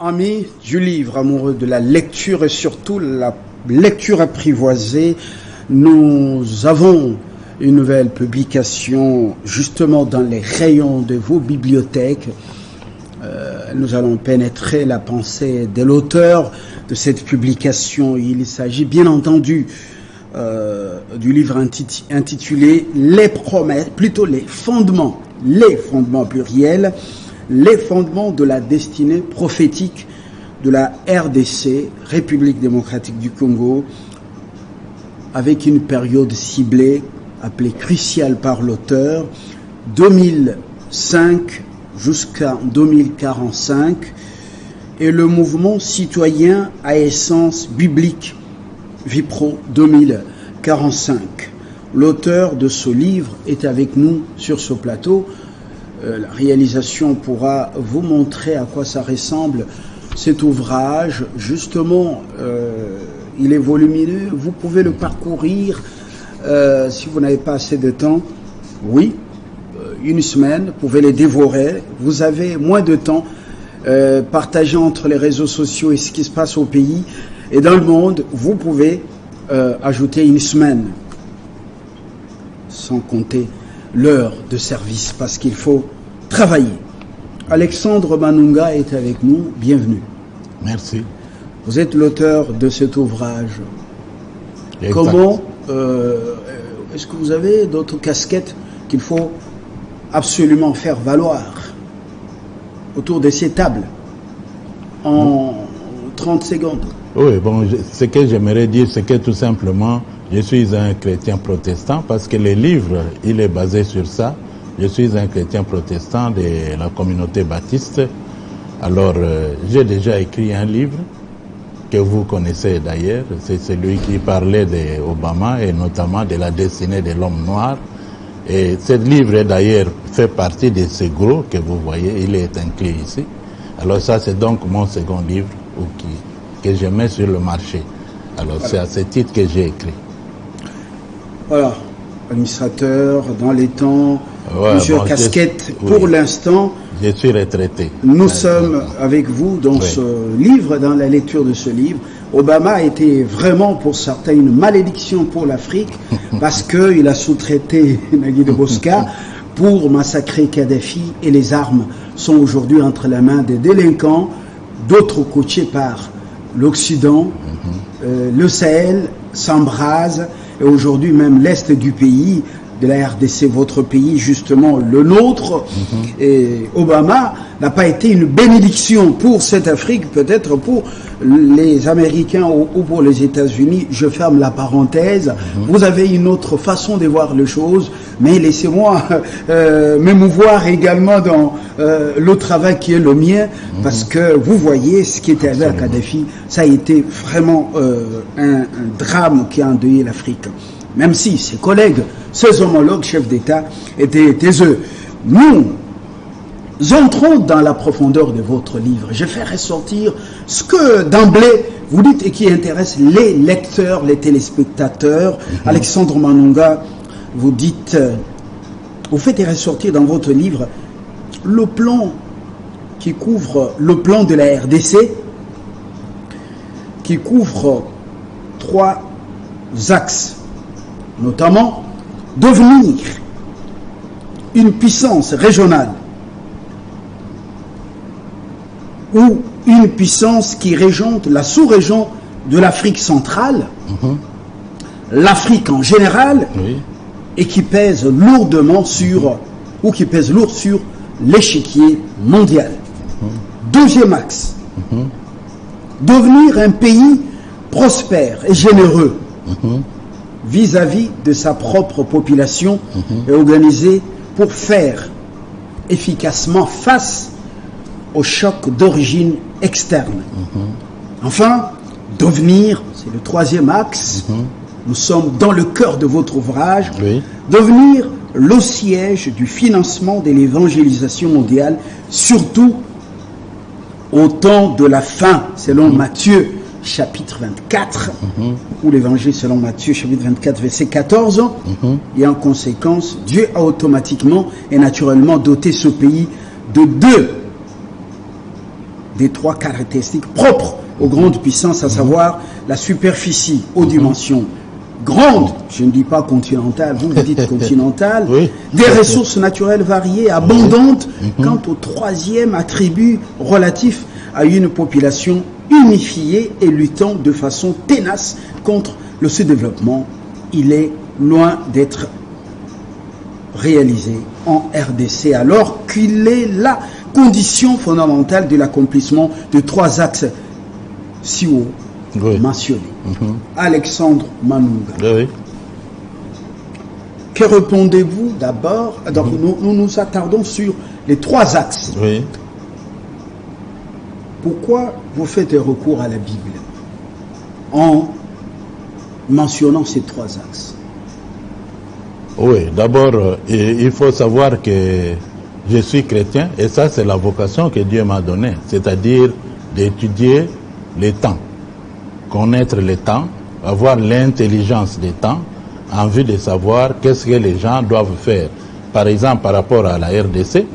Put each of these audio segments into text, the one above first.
Amis du livre, amoureux de la lecture et surtout la lecture apprivoisée, nous avons une nouvelle publication justement dans les rayons de vos bibliothèques. Nous allons pénétrer la pensée de l'auteur de cette publication. Il s'agit bien entendu du livre intitulé Les promesses, plutôt les fondements pluriels, les fondements de la destinée prophétique de la RDC, République démocratique du Congo, avec une période ciblée, appelée cruciale par l'auteur, 2005 jusqu'à 2045, et le mouvement citoyen à essence biblique, Vipro 2045. L'auteur de ce livre est avec nous sur ce plateau. La réalisation pourra vous montrer à quoi ça ressemble cet ouvrage. Justement, il est volumineux, vous pouvez le parcourir si vous n'avez pas assez de temps. Oui, une semaine, vous pouvez les dévorer. Vous avez moins de temps, partagez entre les réseaux sociaux et ce qui se passe au pays et dans le monde. Vous pouvez ajouter une semaine, sans compter l'heure de service, parce qu'il faut travailler. Alexandre Manunga est avec nous, bienvenue. Merci. Vous êtes l'auteur de cet ouvrage. Exact. Comment, est-ce que vous avez d'autres casquettes qu'il faut absolument faire valoir autour de ces tables en 30 secondes? Oui, bon, ce que j'aimerais dire, c'est que tout simplement, je suis un chrétien protestant parce que le livre, il est basé sur ça. Je suis un chrétien protestant de la communauté baptiste. Alors, j'ai déjà écrit un livre que vous connaissez d'ailleurs. C'est celui qui parlait d'Obama et notamment de la destinée de l'homme noir. Et ce livre, d'ailleurs, fait partie de ce gros que vous voyez. Il est inclus ici. Alors ça, c'est donc mon second livre que je mets sur le marché. Alors, voilà. C'est à ce titre que j'ai écrit. Voilà, administrateur, dans les temps, ouais, plusieurs casquettes pour l'instant. Je suis retraité. Nous sommes avec vous dans ce livre, dans la lecture de ce livre. Obama a été vraiment pour certains une malédiction pour l'Afrique parce qu'il a sous-traité Nagui de Bosca pour massacrer Kadhafi et les armes sont aujourd'hui entre les mains des délinquants, d'autres coachés par l'Occident, le Sahel s'embrase. Et aujourd'hui, même l'Est du pays, de la RDC, votre pays, justement, le nôtre, et Obama n'a pas été une bénédiction pour cette Afrique, peut-être pour les Américains ou pour les États-Unis. Je ferme la parenthèse. Vous avez une autre façon de voir les choses, mais laissez-moi m'émouvoir également dans le travail qui est le mien, parce que vous voyez ce qui est arrivé à Kadhafi, ça a été vraiment un drame qui a endeuillé l'Afrique. Même si ses collègues, ses homologues chefs d'État étaient taiseux. Nous entrons dans la profondeur de votre livre. Je fais ressortir ce que d'emblée vous dites et qui intéresse les lecteurs, les téléspectateurs. Alexandre Manunga, vous dites, vous faites ressortir dans votre livre le plan qui couvre le plan de la RDC, qui couvre 3 axes. Notamment, devenir une puissance régionale ou une puissance qui régente la sous-région de l'Afrique centrale, l'Afrique en général, et qui pèse lourdement sur, ou qui pèse lourd sur l'échiquier mondial. Deuxième axe, devenir un pays prospère et généreux, vis-à-vis de sa propre population et organisée pour faire efficacement face aux chocs d'origine externe. Enfin, devenir, c'est le troisième axe, nous sommes dans le cœur de votre ouvrage, devenir le siège du financement de l'évangélisation mondiale, surtout au temps de la fin, selon Matthieu chapitre 24, ou l'évangile selon Matthieu, chapitre 24, verset 14, et en conséquence, Dieu a automatiquement et naturellement doté ce pays de 2 des trois caractéristiques propres aux grandes puissances, à savoir la superficie aux dimensions grandes, je ne dis pas continentale, vous dites continentale, Oui. des ressources naturelles variées, abondantes. Quant au troisième attribut relatif à une population unifiée et luttant de façon ténace contre le sous-développement, il est loin d'être réalisé en RDC, alors qu'il est la condition fondamentale de l'accomplissement de trois axes si haut mentionnés. Alexandre Manunga. Oui. Que répondez-vous d'abord? Donc nous nous attardons sur les trois axes. Oui. Pourquoi vous faites recours à la Bible en mentionnant ces trois axes? Oui, d'abord, il faut savoir que je suis chrétien et ça, c'est la vocation que Dieu m'a donnée, c'est-à-dire d'étudier les temps, connaître les temps, avoir l'intelligence des temps en vue de savoir qu'est-ce que les gens doivent faire. Par exemple, par rapport à la RDC,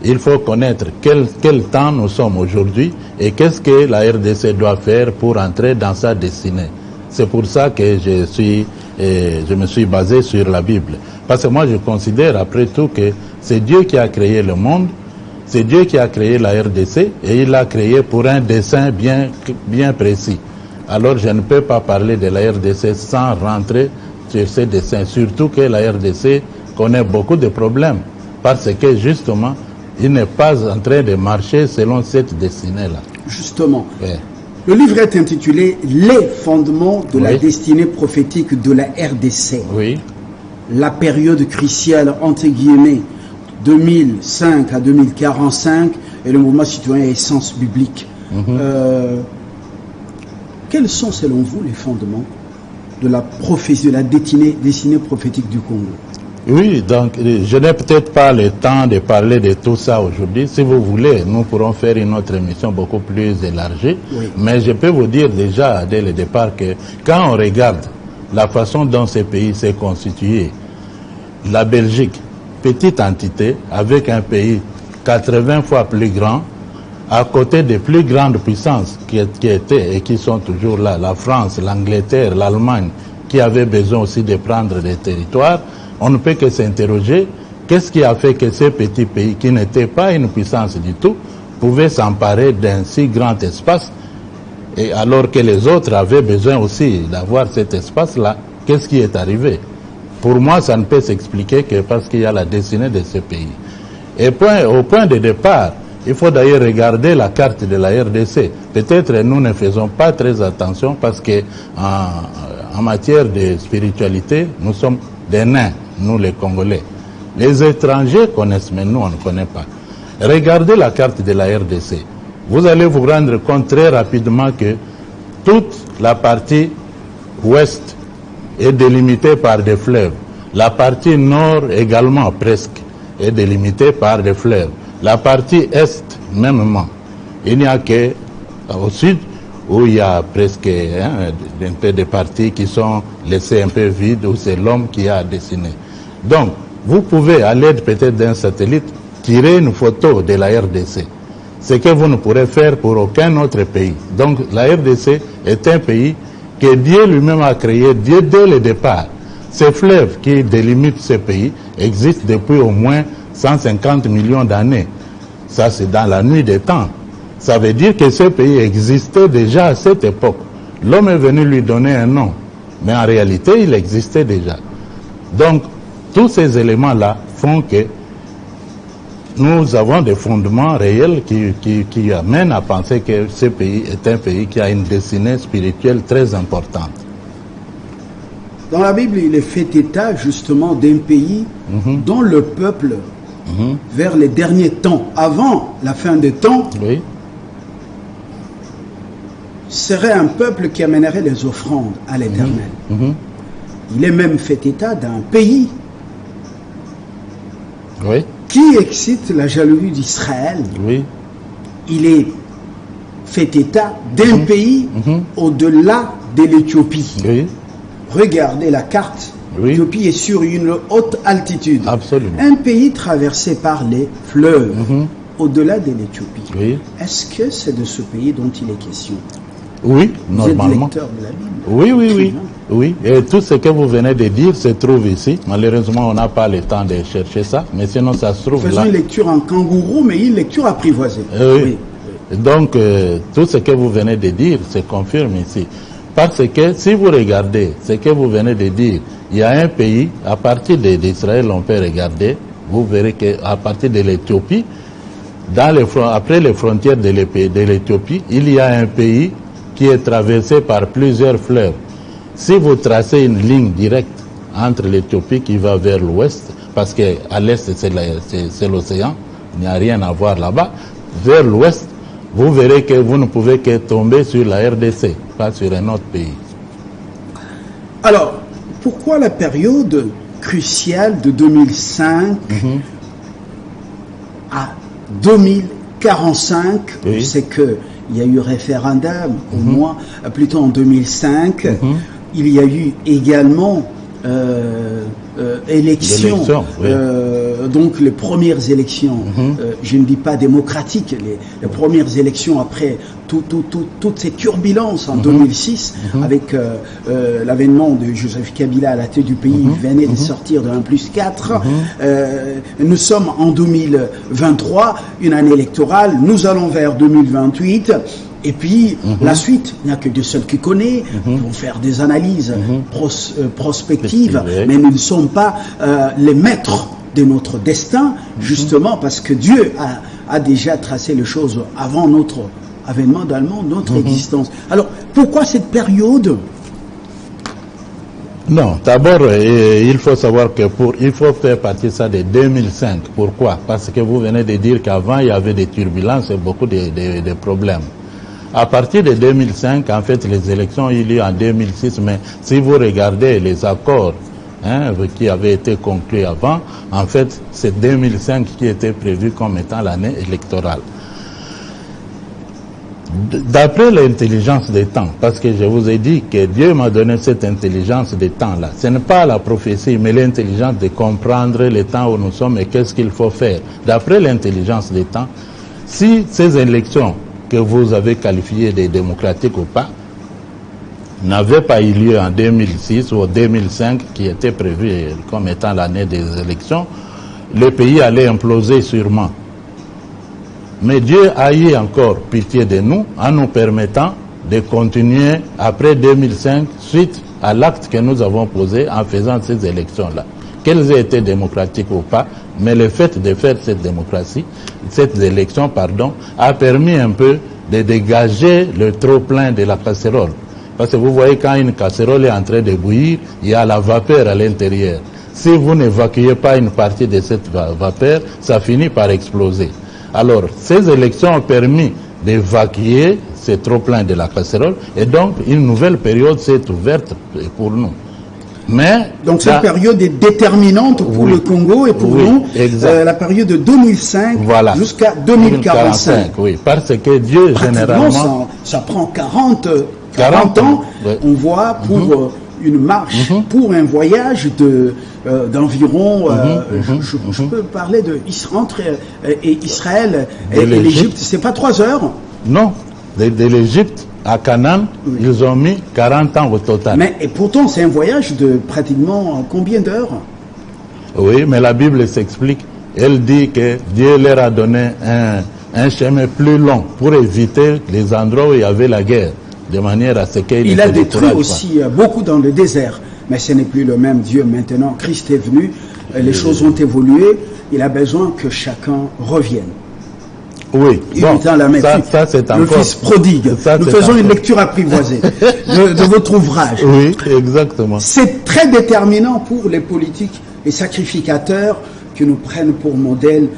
il faut connaître quel temps nous sommes aujourd'hui et qu'est-ce que la RDC doit faire pour entrer dans sa destinée. C'est pour ça que je me suis basé sur la Bible. Parce que moi, je considère après tout que c'est Dieu qui a créé le monde, c'est Dieu qui a créé la RDC et il l'a créé pour un dessein bien précis. Alors, je ne peux pas parler de la RDC sans rentrer sur ces dessins. Surtout que la RDC connaît beaucoup de problèmes parce que justement, il n'est pas en train de marcher selon cette destinée-là. Justement. Ouais. Le livre est intitulé « Les fondements de la destinée prophétique de la RDC ». Oui. La période cruciale, entre guillemets, 2005 à 2045, et le mouvement citoyen à essence biblique. Quels sont, selon vous, les fondements de la prophétie, de la destinée prophétique du Congo? Oui, donc je n'ai peut-être pas le temps de parler de tout ça aujourd'hui. Si vous voulez, nous pourrons faire une autre émission beaucoup plus élargie. Oui. Mais je peux vous dire déjà dès le départ que quand on regarde la façon dont ce pays s'est constitué, la Belgique, petite entité, avec un pays 80 fois plus grand, à côté des plus grandes puissances qui étaient et qui sont toujours là, la France, l'Angleterre, l'Allemagne, qui avaient besoin aussi de prendre des territoires, on ne peut que s'interroger qu'est-ce qui a fait que ces petits pays, qui n'étaient pas une puissance du tout, pouvaient s'emparer d'un si grand espace, et alors que les autres avaient besoin aussi d'avoir cet espace-là, qu'est-ce qui est arrivé? Pour moi, ça ne peut s'expliquer que parce qu'il y a la destinée de ce pays. Et au point de départ, il faut d'ailleurs regarder la carte de la RDC. Peut-être nous ne faisons pas très attention parce que en matière de spiritualité, nous sommes des nains, nous les Congolais. Les étrangers connaissent, mais nous on ne connaît pas. Regardez la carte de la RDC. Vous allez vous rendre compte très rapidement que toute la partie ouest est délimitée par des fleuves. La partie nord également presque est délimitée par des fleuves. La partie est mêmement. Il n'y a que au sud où il y a presque un peu de parties qui sont laissées un peu vides, où c'est l'homme qui a dessiné. Donc, vous pouvez, à l'aide peut-être d'un satellite, tirer une photo de la RDC. Ce que vous ne pourrez faire pour aucun autre pays. Donc, la RDC est un pays que Dieu lui-même a créé dès le départ. Ces fleuves qui délimitent ce pays existent depuis au moins 150 millions d'années. Ça, c'est dans la nuit des temps. Ça veut dire que ce pays existait déjà à cette époque. L'homme est venu lui donner un nom, mais en réalité, il existait déjà. Donc, tous ces éléments-là font que nous avons des fondements réels qui amènent à penser que ce pays est un pays qui a une destinée spirituelle très importante. Dans la Bible, il est fait état justement d'un pays dont le peuple, vers les derniers temps, avant la fin des temps, serait un peuple qui amènerait les offrandes à l'Éternel. Il est même fait état d'un pays qui excite la jalousie d'Israël. Il est fait état d'un pays au-delà de l'Éthiopie. Regardez la carte. L'Éthiopie est sur une haute altitude. Absolument. Un pays traversé par les fleuves. au-delà de l'Éthiopie. Oui. Est-ce que c'est de ce pays dont il est question? Oui, Vous êtes normalement. lecteur de la Bible. Oui, oui, oui. Oui, et tout ce que vous venez de dire se trouve ici. Malheureusement, on n'a pas le temps de chercher ça, mais sinon ça se trouve Faisons là. une lecture en kangourou, mais une lecture apprivoisée. Oui. Donc, tout ce que vous venez de dire se confirme ici. Parce que si vous regardez ce que vous venez de dire, il y a un pays, à partir d'Israël, on peut regarder, vous verrez qu'à partir de l'Éthiopie, après les frontières de l'Éthiopie, il y a un pays qui est traversé par plusieurs fleuves. Si vous tracez une ligne directe entre l'Éthiopie qui va vers l'ouest, parce qu'à l'est c'est l'océan, il n'y a rien à voir là-bas, vers l'ouest, vous verrez que vous ne pouvez que tomber sur la RDC, pas sur un autre pays. Alors, pourquoi la période cruciale de 2005 à 2045? Oui. Je sais qu'il y a eu référendum, plutôt en 2005. Il y a eu également élections, oui. donc les premières élections, je ne dis pas démocratiques, les premières élections après toutes ces turbulences en 2006, avec l'avènement de Joseph Kabila à la tête du pays, il venait de sortir de 1+4. Nous sommes en 2023, une année électorale, nous allons vers 2028. Et puis, la suite, il n'y a que Dieu seul qui connaît, qui vont faire des analyses prospectives, mais nous ne sommes pas les maîtres de notre destin, justement parce que Dieu a déjà tracé les choses avant notre avènement dans le monde, notre existence. Alors, pourquoi cette période? Non, d'abord, il faut savoir que il faut faire partie ça de 2005. Pourquoi? Parce que vous venez de dire qu'avant, il y avait des turbulences et beaucoup de problèmes. À partir de 2005, en fait, les élections ont eu lieu en 2006, mais si vous regardez les accords qui avaient été conclus avant, en fait, c'est 2005 qui était prévu comme étant l'année électorale. D'après l'intelligence des temps, parce que je vous ai dit que Dieu m'a donné cette intelligence des temps-là, ce n'est pas la prophétie, mais l'intelligence de comprendre les temps où nous sommes et qu'est-ce qu'il faut faire. D'après l'intelligence des temps, si ces élections que vous avez qualifiées de démocratiques ou pas, n'avaient pas eu lieu en 2006 ou 2005, qui était prévu comme étant l'année des élections, le pays allait imploser sûrement. Mais Dieu a eu encore pitié de nous en nous permettant de continuer après 2005 suite à l'acte que nous avons posé en faisant ces élections-là. Qu'elles aient été démocratiques ou pas, mais le fait de faire cette élection, a permis un peu de dégager le trop-plein de la casserole. Parce que vous voyez, quand une casserole est en train de bouillir, il y a la vapeur à l'intérieur. Si vous n'évacuez pas une partie de cette vapeur, ça finit par exploser. Alors, ces élections ont permis d'évacuer ce trop-plein de la casserole, et donc une nouvelle période s'est ouverte pour nous. Mais donc cette période est déterminante pour le Congo et pour nous, la période de 2005 jusqu'à 2045. Oui, parce que Dieu généralement... Ça prend 40 ans, on voit, pour une marche, pour un voyage d'environ, je peux parler entre Israël et l'Égypte, c'est pas 3 heures? Non, de l'Égypte à Canaan, ils ont mis 40 ans au total. Mais et pourtant, c'est un voyage de pratiquement combien d'heures? Oui, mais la Bible s'explique. Elle dit que Dieu leur a donné un chemin plus long pour éviter les endroits où il y avait la guerre, de manière à ce qu'il a détruit aussi beaucoup dans le désert. Mais ce n'est plus le même Dieu maintenant. Christ est venu, les choses ont évolué. Il a besoin que chacun revienne. Oui, ça c'est encore... Le fils prodigue. Nous faisons une lecture apprivoisée de votre ouvrage. Oui, exactement. C'est très déterminant pour les politiques et sacrificateurs qui nous prennent pour modèle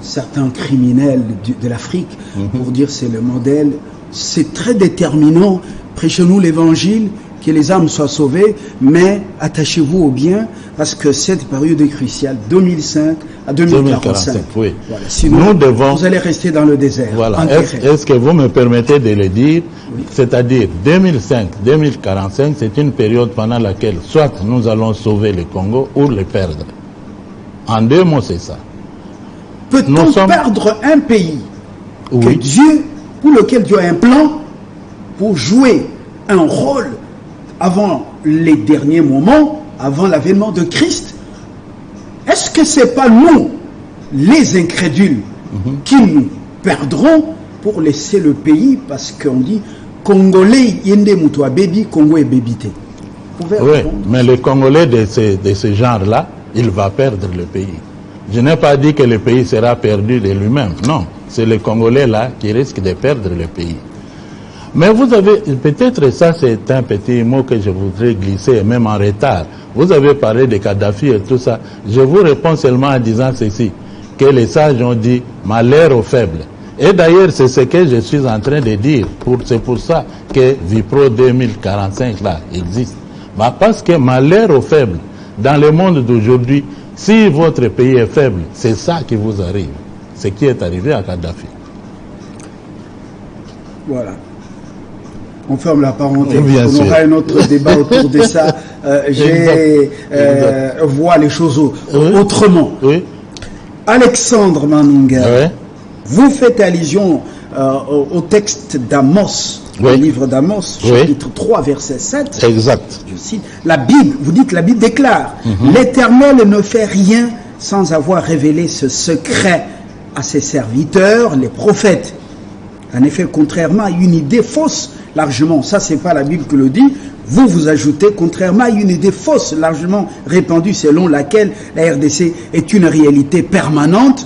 certains criminels de l'Afrique, pour dire c'est le modèle. C'est très déterminant. Prêchez-nous l'évangile, que les âmes soient sauvées, mais attachez-vous au bien, parce que cette période est cruciale, 2005 à 2045. Oui. Voilà. Sinon, vous allez rester dans le désert. Voilà. Est-ce que vous me permettez de le dire? C'est-à-dire 2005-2045, c'est une période pendant laquelle soit nous allons sauver le Congo ou le perdre. En 2 mots, c'est ça. Peut-on perdre un pays que Dieu, pour lequel Dieu a un plan pour jouer un rôle avant les derniers moments, avant l'avènement de Christ? Est-ce que ce n'est pas nous, les incrédules, qui nous perdrons pour laisser le pays? Parce qu'on dit Congolais, yende mutwa baby, Congo est bébité. Oui, mais le Congolais de ce genre-là, il va perdre le pays. Je n'ai pas dit que le pays sera perdu de lui-même. Non, c'est le Congolais-là qui risque de perdre le pays. Mais vous avez, peut-être ça c'est un petit mot que je voudrais glisser, même en retard. Vous avez parlé de Kadhafi et tout ça. Je vous réponds seulement en disant ceci, que les sages ont dit malheur aux faibles. Et d'ailleurs, c'est ce que je suis en train de dire. C'est pour ça que Vipro 2045 là existe. Bah parce que malheur aux faibles, dans le monde d'aujourd'hui, si votre pays est faible, c'est ça qui vous arrive. Ce qui est arrivé à Kadhafi. Voilà. On ferme la parenthèse. On aura un autre débat autour de ça. Vois les choses autrement. Oui. Alexandre Manunga, oui. Vous faites allusion au texte d'Amos, oui. Le livre d'Amos, chapitre 3, verset 7. Exact. Je cite, la Bible, vous dites, la Bible déclare, l'Éternel ne fait rien sans avoir révélé ce secret à ses serviteurs, les prophètes. En effet, contrairement à une idée fausse, largement, ça c'est pas la Bible qui le dit, vous ajoutez, contrairement à une idée fausse, largement répandue selon laquelle la RDC est une réalité permanente,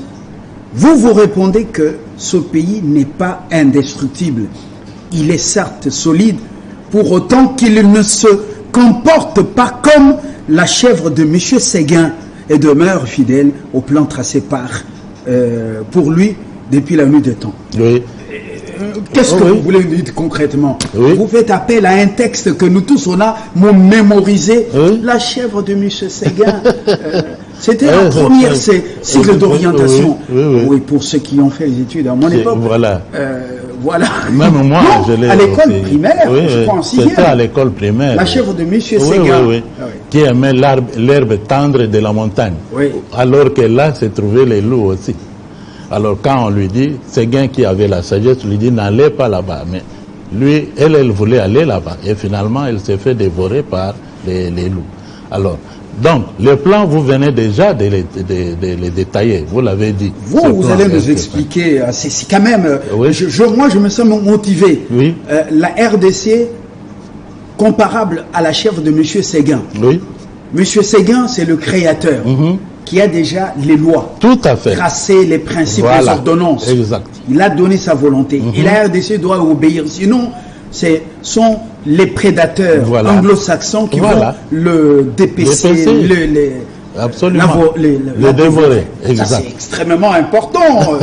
vous répondez que ce pays n'est pas indestructible. Il est certes solide, pour autant qu'il ne se comporte pas comme la chèvre de M. Séguin et demeure fidèle au plan tracé pour lui depuis la nuit des temps. Oui. Qu'est-ce que vous voulez nous dire concrètement? Oui. Vous faites appel à un texte que nous tous on a mémorisé. Oui. La chèvre de M. Séguin. C'était la première cycle d'orientation. Oui, pour ceux qui ont fait les études à mon époque. Voilà. Voilà. Même moi, non, je l'ai à l'école primaire, je crois en sixième. C'était à l'école primaire. La chèvre de M. Séguin. Oui. Qui aimait l'herbe tendre de la montagne. Oui. Alors que là se trouvaient les loups aussi. Alors quand on lui dit, Séguin qui avait la sagesse, lui dit n'allez pas là-bas. Mais lui, elle voulait aller là-bas. Et finalement, elle s'est fait dévorer par les loups. Alors, donc, le plan, vous venez déjà de les détailler. Vous l'avez dit. Vous allez nous expliquer. C'est quand même... Oui. Moi, je me sens motivé. Oui. La RDC, comparable à la chèvre de M. Séguin. Oui. M. Séguin, c'est le créateur. Qui a déjà les lois. Tout à fait. Tracé les principes, les ordonnances. Exact. Il a donné sa volonté. Et la RDC doit obéir. Sinon, ce sont les prédateurs anglo-saxons qui vont le dépécer, absolument. Le dévorer. Exact. Ça, c'est extrêmement important.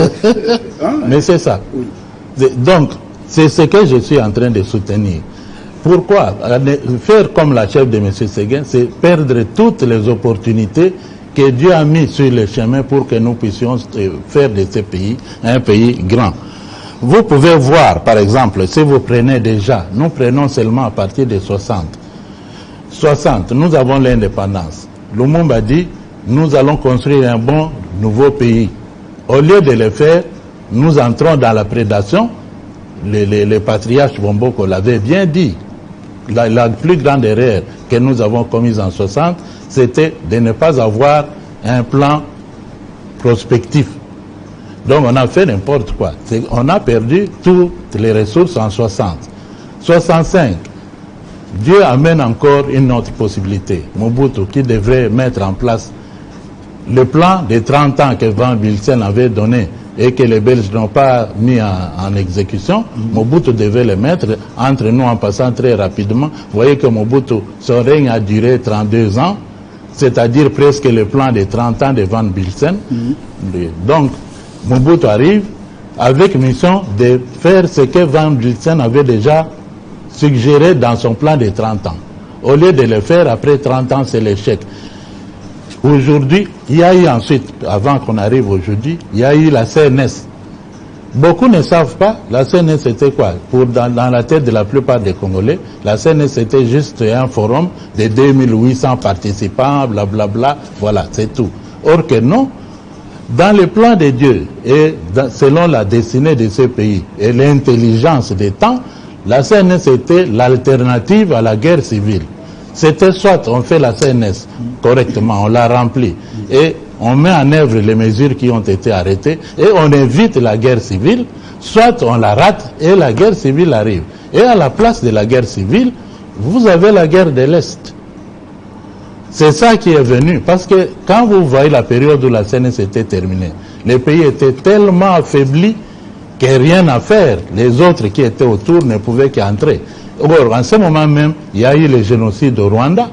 Mais c'est ça. Oui. Donc, c'est ce que je suis en train de soutenir. Pourquoi? Faire comme la chèvre de M. Séguin, c'est perdre toutes les opportunités que Dieu a mis sur le chemin pour que nous puissions faire de ce pays un pays grand. Vous pouvez voir, par exemple, si vous prenez déjà, nous prenons seulement à partir de 60. 60, nous avons l'indépendance. Lumumba dit, nous allons construire un bon nouveau pays. Au lieu de le faire, nous entrons dans la prédation. Les patriarches Bomboko l'avaient bien dit. La plus grande erreur que nous avons commise en 60, c'était de ne pas avoir un plan prospectif. Donc on a fait n'importe quoi. On a perdu toutes les ressources en 60. 65, Dieu amène encore une autre possibilité. Mobutu qui devrait mettre en place le plan de 30 ans que Van Bilsen avait donné et que les Belges n'ont pas mis en exécution. Mobutu devait le mettre entre nous en passant très rapidement. Vous voyez que Mobutu, son règne a duré 32 ans, c'est-à-dire presque le plan de 30 ans de Van Bilsen. Donc, Mobutu arrive avec mission de faire ce que Van Bilsen avait déjà suggéré dans son plan de 30 ans. Au lieu de le faire, après 30 ans, c'est l'échec. Aujourd'hui, il y a eu ensuite, avant qu'on arrive aujourd'hui, il y a eu la CNS. Beaucoup ne savent pas, la CNS c'était quoi? Dans la tête de la plupart des Congolais, la CNS c'était juste un forum de 2800 participants, blablabla, voilà, c'est tout. Or que non, Dans le plan de Dieu et selon la destinée de ce pays et l'intelligence des temps, la CNS était l'alternative à la guerre civile. C'était soit on fait la CNS correctement, on la remplit et on met en œuvre les mesures qui ont été arrêtées et on évite la guerre civile, soit on la rate et la guerre civile arrive. Et à la place de la guerre civile, vous avez la guerre de l'Est. C'est ça qui est venu, parce que quand vous voyez la période où la CNS était terminée, les pays étaient tellement affaiblis qu'il n'y a rien à faire. Les autres qui étaient autour ne pouvaient qu'entrer. Or, en ce moment même, il y a eu le génocide au Rwanda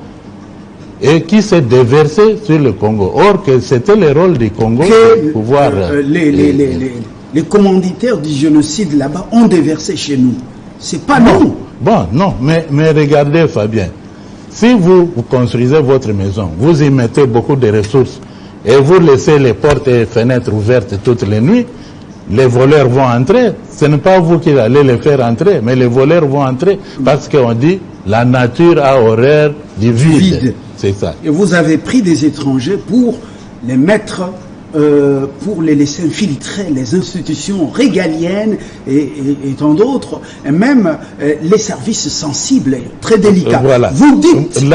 et qui s'est déversé sur le Congo. Or, que c'était le rôle du Congo de pouvoir... les commanditaires du génocide là-bas ont déversé chez nous. C'est pas nous. Bon, non, mais regardez Fabien. Si vous construisez votre maison, vous y mettez beaucoup de ressources et vous laissez les portes et les fenêtres ouvertes toutes les nuits, les voleurs vont entrer. Ce n'est pas vous qui allez les faire entrer, mais les voleurs vont entrer parce qu'on dit la nature a horreur du vide. C'est ça. Et vous avez pris des étrangers pour les mettre, pour les laisser infiltrer les institutions régaliennes et tant d'autres, et même les services sensibles, très délicats. Voilà. Vous dites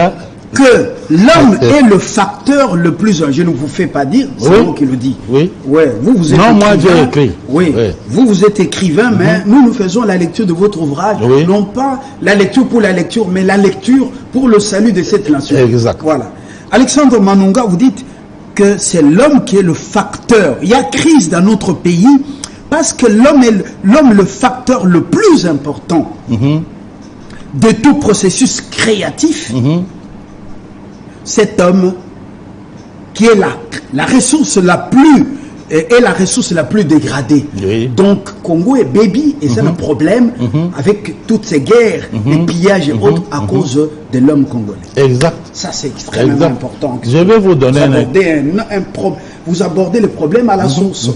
que l'homme est le facteur le plus... Je ne vous fais pas dire, c'est vous qui le dites. Oui. Ouais, vous êtes non, écrivain. Moi j'ai écrit. Oui. Vous êtes écrivain, mais nous faisons la lecture de votre ouvrage, non pas la lecture pour la lecture, mais la lecture pour le salut de cette nation. Exact. Voilà. Alexandre Manonga, vous dites que c'est l'homme qui est le facteur. Il y a crise dans notre pays parce que l'homme est le facteur le plus important de tout processus créatif. Cet homme qui est la ressource la plus la ressource la plus dégradée. Donc Congo est baby et c'est un problème avec toutes ces guerres, les pillages et autres à cause de l'homme congolais. Exact. Ça c'est extrêmement important. Je vais vous donner vous abordez le problème à la source.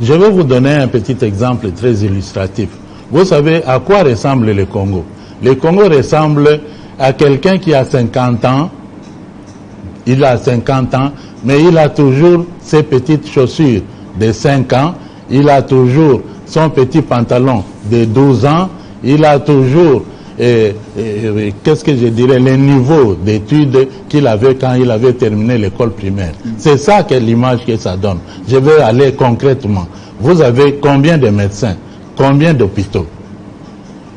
Je vais vous donner un petit exemple très illustratif. Vous savez à quoi ressemble le Congo? Le Congo ressemble à quelqu'un qui a 50 ans. Il a 50 ans, mais il a toujours ses petites chaussures de 5 ans, il a toujours son petit pantalon de 12 ans, il a toujours, qu'est-ce que je dirais, le niveau d'études qu'il avait quand il avait terminé l'école primaire. C'est ça que l'image que ça donne. Je vais aller concrètement. Vous avez combien de médecins, combien d'hôpitaux?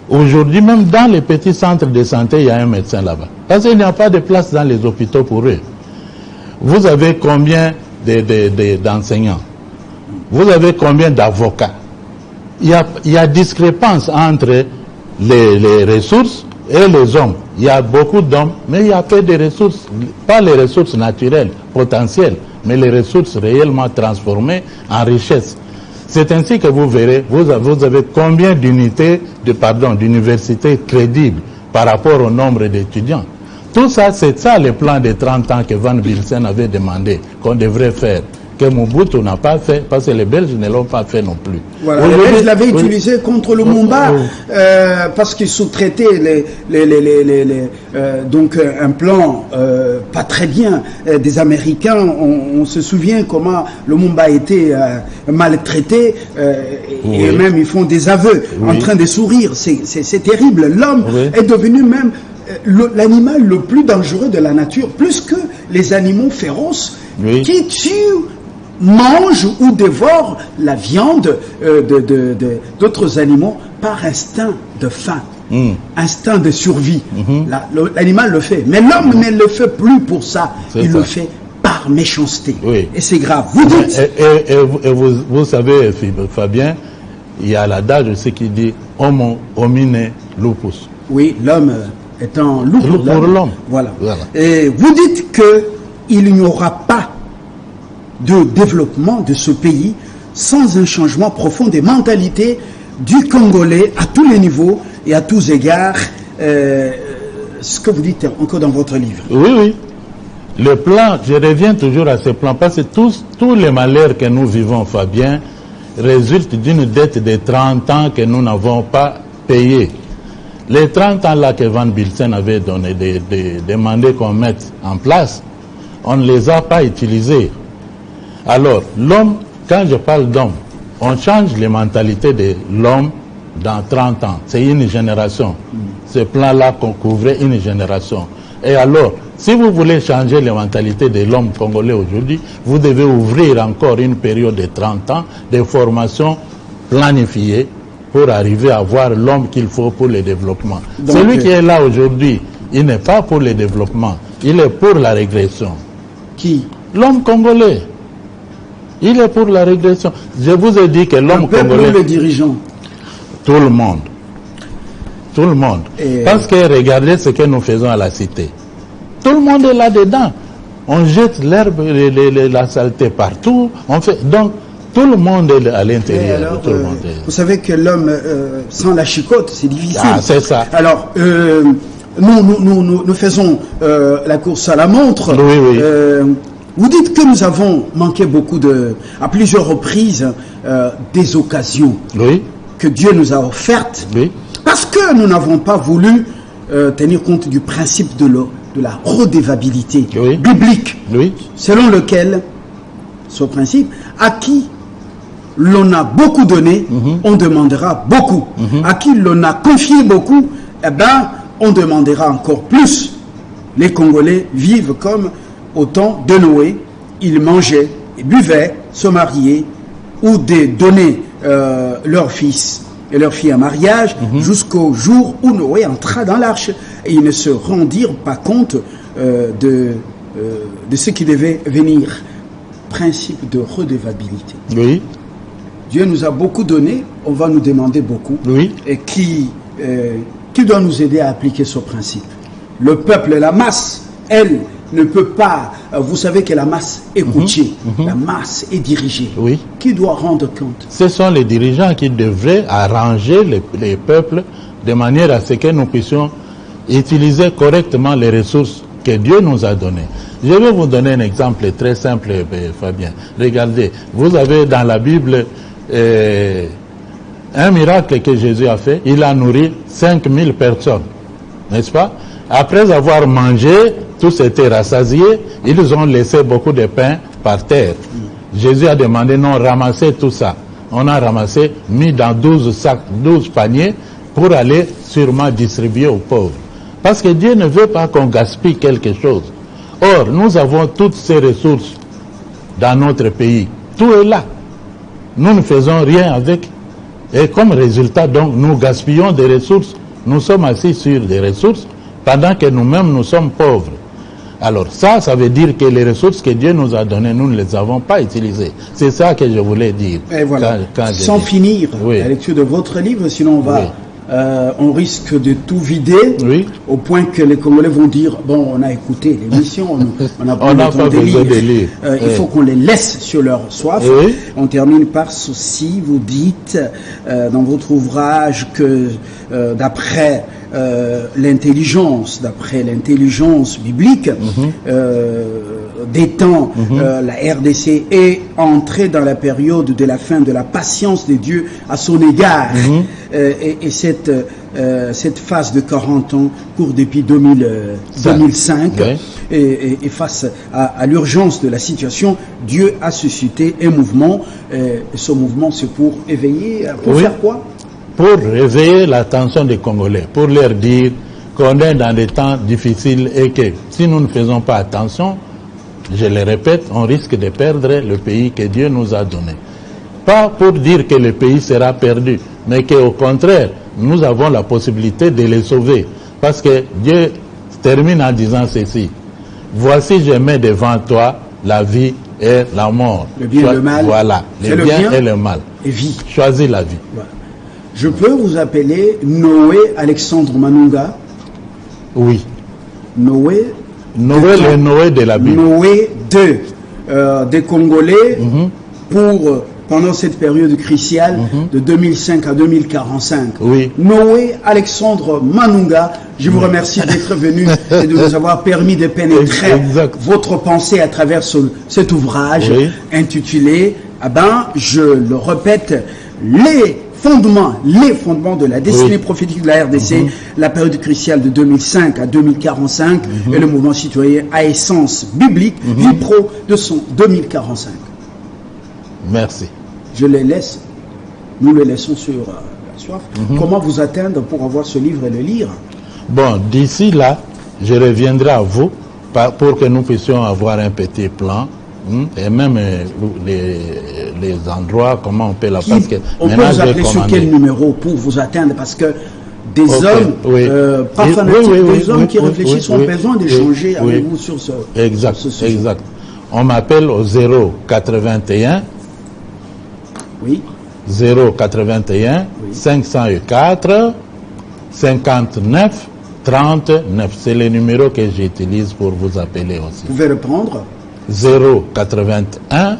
Aujourd'hui, même dans les petits centres de santé, il y a un médecin là-bas. Parce qu'il n'y a pas de place dans les hôpitaux pour eux. Vous avez combien d'enseignants? Vous avez combien d'avocats? Il y a discrépance entre les ressources et les hommes. Il y a beaucoup d'hommes, mais il y a peu de ressources. Pas les ressources naturelles, potentielles, mais les ressources réellement transformées en richesse. C'est ainsi que vous verrez, vous avez combien d'unités, d'universités crédibles par rapport au nombre d'étudiants. Tout ça, c'est ça le plan de 30 ans que Van Bilsen avait demandé qu'on devrait faire, que Mobutu n'a pas fait, parce que les Belges ne l'ont pas fait non plus. Voilà, les Belges l'avaient utilisé contre le Mumba, parce qu'ils sous-traitaient donc un plan pas très bien des Américains. On se souvient comment le Mumba a été maltraité, et même ils font des aveux en train de sourire. C'est terrible. L'homme est devenu même l'animal le plus dangereux de la nature, plus que les animaux féroces qui tuent, mangent ou dévorent la viande d'autres animaux par instinct de faim, instinct de survie. L'animal le fait, mais l'homme ne le fait plus pour ça, il le fait par méchanceté. Et c'est grave. Vous dites... Et vous savez, Fabien, il y a l'adage aussi qui dit « Homo homine lupus ». Oui, l'homme étant loup pour l'homme. Voilà. Et vous dites qu'il n'y aura pas de développement de ce pays sans un changement profond des mentalités du Congolais à tous les niveaux et à tous égards. Ce que vous dites encore dans votre livre. Oui. Le plan, je reviens toujours à ce plan, parce que tous les malheurs que nous vivons, Fabien, résultent d'une dette de 30 ans que nous n'avons pas payée. Les 30 ans là que Van Bilsen avait demandé qu'on mette en place, on ne les a pas utilisés. Alors, l'homme, quand je parle d'homme, on change les mentalités de l'homme dans 30 ans. C'est une génération. Ce plan-là qu'on couvrait une génération. Et alors, si vous voulez changer les mentalités de l'homme congolais aujourd'hui, vous devez ouvrir encore une période de 30 ans de formation planifiée pour arriver à voir l'homme qu'il faut pour le développement. Donc, celui qui est là aujourd'hui, il n'est pas pour le développement, il est pour la régression. Qui? L'homme congolais. Il est pour la régression. Je vous ai dit que l'homme congolais... les dirigeants. Tout le monde. Tout le monde. Parce que regardez ce que nous faisons à la cité. Tout le monde est là-dedans. On jette l'herbe, la saleté partout. On fait... Donc, tout le monde est à l'intérieur. Alors, vous savez que l'homme sans la chicotte, c'est difficile. Ah, c'est ça. Alors, nous faisons la course à la montre. Oui, oui. Vous dites que nous avons manqué à plusieurs reprises des occasions que Dieu nous a offertes, parce que nous n'avons pas voulu tenir compte du principe de la redevabilité biblique, selon lequel, ce principe, à qui l'on a beaucoup donné, on demandera beaucoup. À qui l'on a confié beaucoup, eh ben, on demandera encore plus. Les Congolais vivent comme au temps de Noé. Ils mangeaient, et buvaient, se mariaient, ou donnaient leurs fils et leurs filles en mariage, jusqu'au jour où Noé entra dans l'arche. Et ils ne se rendirent pas compte de ce qui devait venir. Principe de redevabilité. Oui. Dieu nous a beaucoup donné, on va nous demander beaucoup. Oui. Et qui doit nous aider à appliquer ce principe? Le peuple, la masse, elle ne peut pas. Vous savez que la masse est coachée, la masse est dirigée. Oui. Qui doit rendre compte? Ce sont les dirigeants qui devraient arranger les peuples de manière à ce que nous puissions utiliser correctement les ressources que Dieu nous a données. Je vais vous donner un exemple très simple, Fabien. Regardez, vous avez dans la Bible un miracle que Jésus a fait. Il a nourri 5000 personnes, n'est-ce pas? Après avoir mangé, tous étaient rassasiés, ils ont laissé beaucoup de pain par terre. Jésus a demandé, non, ramassez tout ça. On a ramassé, mis dans 12 sacs, 12 paniers, pour aller sûrement distribuer aux pauvres. Parce que Dieu ne veut pas qu'on gaspille quelque chose. Or, nous avons toutes ces ressources dans notre pays. Tout est là. Nous ne faisons rien avec. Et comme résultat, donc, nous gaspillons des ressources. Nous sommes assis sur des ressources pendant que nous-mêmes, nous sommes pauvres. Alors ça veut dire que les ressources que Dieu nous a données, nous ne les avons pas utilisées. C'est ça que je voulais dire. Et voilà. Sans finir la lecture de votre livre, sinon on risque de tout vider, au point que les Congolais vont dire, bon, on a écouté l'émission, on n'a pas besoin de lire. Il faut qu'on les laisse sur leur soif. On termine par ceci, vous dites dans votre ouvrage que d'après l'intelligence biblique des temps, la RDC est entrée dans la période de la fin de la patience de Dieu à son égard. Et cette phase de 40 ans court depuis 2005. Et face à l'urgence de la situation, Dieu a suscité un mouvement. Et ce mouvement, c'est pour éveiller, pour faire quoi? Pour réveiller l'attention des Congolais, pour leur dire qu'on est dans des temps difficiles et que si nous ne faisons pas attention, je le répète, on risque de perdre le pays que Dieu nous a donné. Pas pour dire que le pays sera perdu, mais qu'au contraire, nous avons la possibilité de le sauver. Parce que Dieu termine en disant ceci: voici, je mets devant toi la vie et la mort. Le bien et le mal. Voilà, le bien et le mal. Et vie. Choisis la vie. Voilà. Je peux vous appeler Noé Alexandre Manunga? Oui. Noé, le Noé de la Bible. Noé des Congolais pendant cette période cruciale de 2005 à 2045. Oui. Noé Alexandre Manunga, je vous remercie d'être venu et de nous avoir permis de pénétrer votre pensée à travers cet ouvrage intitulé, je le répète, les fondements de la destinée prophétique de la RDC, la période cruciale de 2005 à 2045 et le mouvement citoyen à essence biblique, Vipro de son 2045. Merci. Je les laisse, nous les laissons sur la soif. Comment vous atteindre pour avoir ce livre et le lire? Bon, d'ici là, je reviendrai à vous pour que nous puissions avoir un petit plan. Et même les endroits, comment on peut la parce que on peut vous appeler sur quel numéro pour vous atteindre? Parce que des hommes, pas fanatiques, des hommes qui réfléchissent ont besoin d'échanger avec vous sur ce sujet. Exact. On m'appelle au 081 081 504 59 39. C'est le numéro que j'utilise pour vous appeler aussi. Vous pouvez répondre 081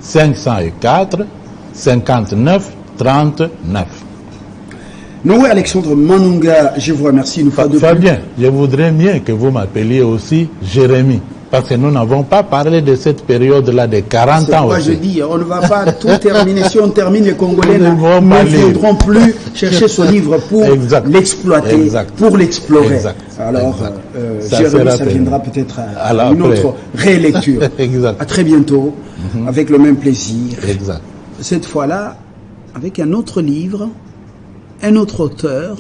504 59 39. Noé Alexandre Manunga, je vous remercie une fois de plus. Fabien, je voudrais bien que vous m'appeliez aussi Jérémie, parce que nous n'avons pas parlé de cette période-là de 40 ans aussi. C'est pourquoi je dis, on ne va pas tout terminer. Si on termine, les Congolais ne viendront plus chercher ce livre pour l'exploiter, pour l'explorer. Alors, Jérémie, ça viendra peut-être à une autre rélecture. À très bientôt, avec le même plaisir. Cette fois-là, avec un autre livre, un autre auteur,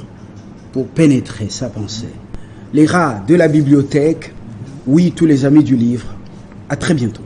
pour pénétrer sa pensée. Les rats de la bibliothèque, oui, tous les amis du livre. À très bientôt.